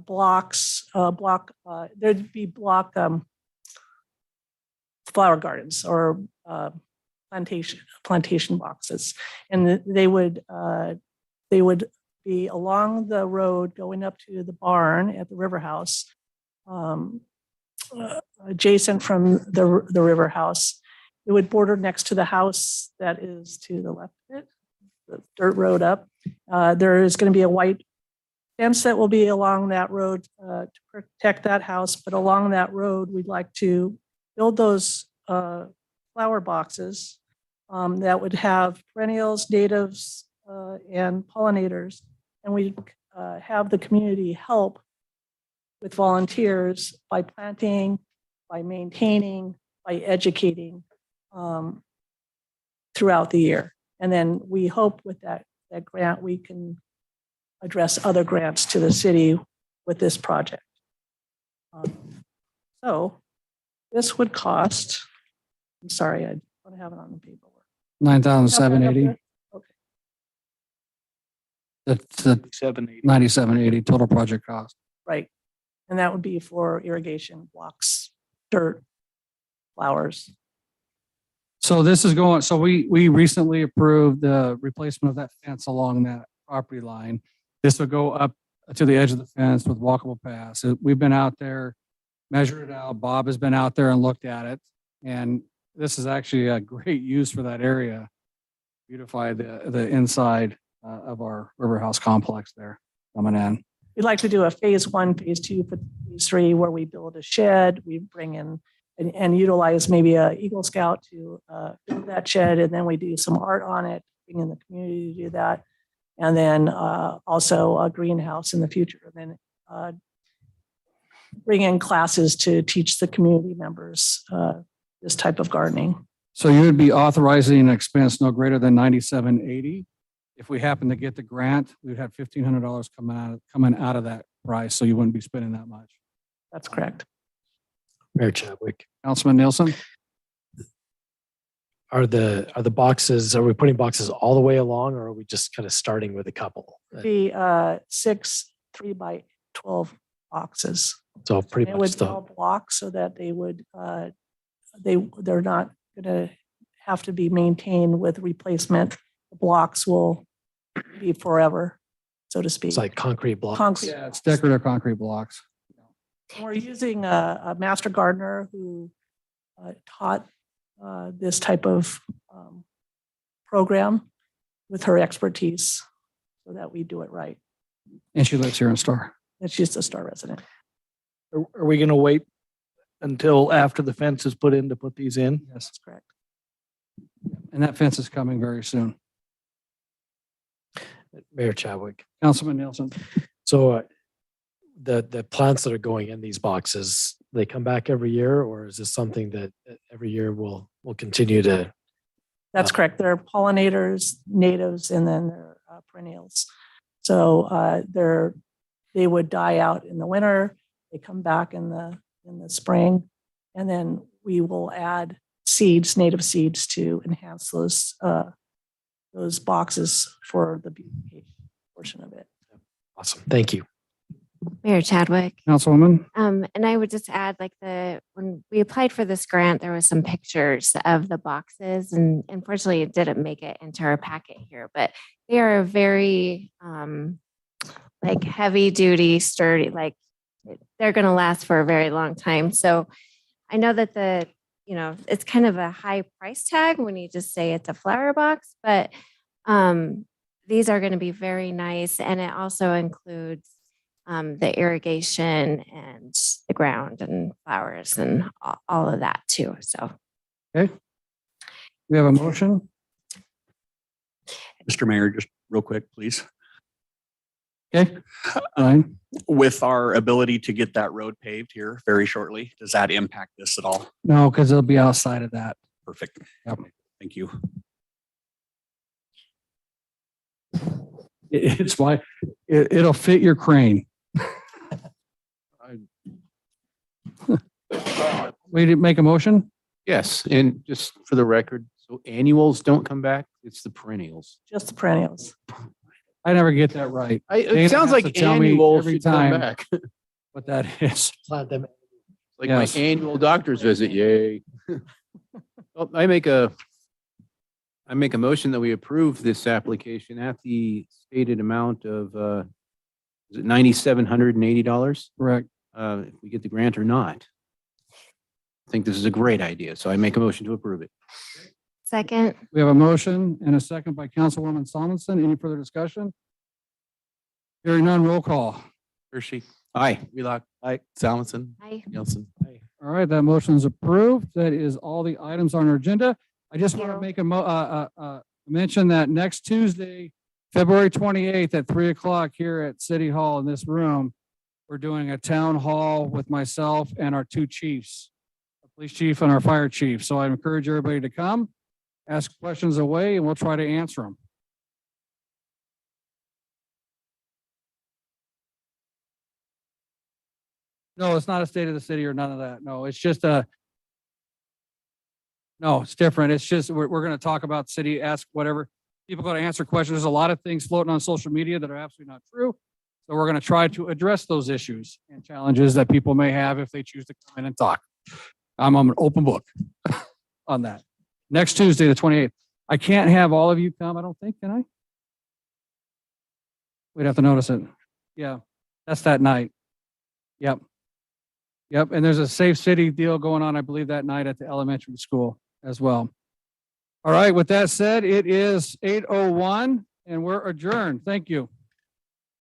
blocks, there'd be block flower gardens or plantation boxes. And they would be along the road going up to the barn at the River House, adjacent from the River House. It would border next to the house that is to the left of it, the dirt road up. There is going to be a white fence that will be along that road to protect that house. But along that road, we'd like to build those flower boxes that would have perennials, natives, and pollinators. And we have the community help with volunteers by planting, by maintaining, by educating throughout the year. And then we hope with that grant, we can address other grants to the city with this project. So this would cost, I'm sorry, I don't have it on the paperwork. $9,780. Okay. That's the 9780 total project cost. Right. And that would be for irrigation blocks, dirt, flowers. So this is going, so we recently approved the replacement of that fence along that property line. This would go up to the edge of the fence with walkable paths. We've been out there, measured it out. Bob has been out there and looked at it. And this is actually a great use for that area. Beautify the inside of our River House complex there coming in. We'd like to do a phase 1, phase 2, phase 3, where we build a shed, we bring in and utilize maybe a Eagle Scout to build that shed, and then we do some art on it, bring in the community to do that, and then also a greenhouse in the future, and then bring in classes to teach the community members this type of gardening. So you would be authorizing an expense no greater than $97.80. If we happen to get the grant, we'd have $1,500 coming out of that price, so you wouldn't be spending that much. That's correct. Mayor Chadwick, Councilman Nielsen? are the boxes, are we putting boxes all the way along, or are we just kind of starting with a couple? The 6 3x12 boxes. So pretty It much would all block so that they would they're not going to have to be maintained with replacement. The blocks will be forever, so to speak. it's like concrete blocks. Concrete. Yeah, it's decorative concrete blocks. We're using a master gardener who taught this type of program with her expertise so that we do it right. And she lives here in Star. And she's a Star resident. Are we going to wait until after the fence is put in to put these in? Yes. That's correct. And that fence is coming very soon. Mayor Chadwick. Councilman Nielsen? So the plants that are going in these boxes, they come back every year, or is this something that every year will continue to? That's correct. They're pollinators, natives, and then they're perennials. So they would die out in the winter. They come back in the spring, and then we will add seeds, native seeds, to enhance those boxes for the beautification portion of it. Awesome. Thank you. Mayor Chadwick. Councilwoman? And I would just add, like, when we applied for this grant, there was some pictures of the boxes, and unfortunately it didn't make it into our packet here, but they are very like heavy duty, sturdy, like they're going to last for a very long time. So I know that it's kind of a high price tag when you just say it's a flower box, but these are going to be very nice. And it also includes the irrigation and the ground and flowers and all of that too. So. Okay. We have a motion. Mr. Mayor, just real quick, please. Okay, fine. With our ability to get that road paved here very shortly, does that impact this at all? No, because it'll be outside of that. Perfect. Yep. Thank you. It's why, it'll fit your crane. We didn't make a motion? Yes, and just for the record, so annuals don't come back, it's the perennials. Just the perennials. I never get that right. It Dana sounds has like to tell me annual every should come time. back. What that is. Plant them. Like Yes. my annual doctor's visit, yay. Well, I make a motion that we approve this application at the stated amount of, is it $9,780? Correct. If we get the grant or not. I think this is a great idea, so I make a motion to approve it. Second, We have a motion and a second by Councilwoman Simonson. Any further discussion? Hearing none, roll call. Hershey, Aye. Wheelock, Simonson, aye. Nielsen. All right, that motion is approved. That is all the items on our agenda. I just want to you. make a mention that next Tuesday, February 28th at 3:00 here at City Hall in this room, we're doing a town hall with myself and our two chiefs, our police chief and our fire chief. So I encourage everybody to come, ask questions away, and we'll try to answer them. No, it's not a state of the city or none of that. No, it's just no, it's different. It's just, we're going to talk about city, ask whatever. People going to answer questions. There's a lot of things floating on social media that are absolutely not true. So we're going to try to address those issues and challenges that people may have if they choose to come in and talk. I'm an open book on that. Next Tuesday, the 28th. I can't have all of you come, I don't think, can I? We'd have to notice it. Yeah, that's that night. Yep. Yep, and there's a Safe City deal going on, I believe, that night at the elementary school as well. All right, with that said, it is 8:01 and we're adjourned. Thank you.